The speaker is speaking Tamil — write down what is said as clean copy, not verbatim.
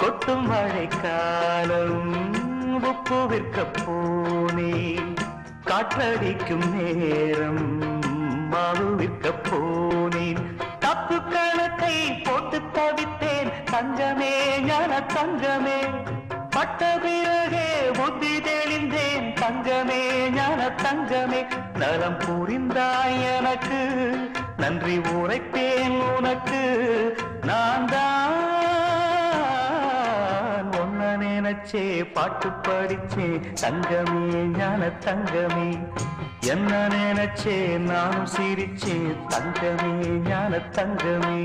கொட்டும் மழைக்காலம் உப்பு விற்க போனே காற்றடிக்கும் நேரம் மாவு விற்க போனேன் தப்பு கணக்கை போட்டு தவித்தேன் தங்கமே ஞான தங்கமே பட்ட பிறகே புத்தி தெளிந்தேன் தங்கமே ஞான தங்கமே நலம் புரிந்தாய் எனக்கு நன்றி உரைப்பேன் உனக்கு நான் தான் ஒன்ன நினைச்சே பாட்டு படிச்சே தங்கமே ஞான தங்கமே என்ன நினைச்சே நானும் சிரிச்சே தங்கமே ஞான தங்கமே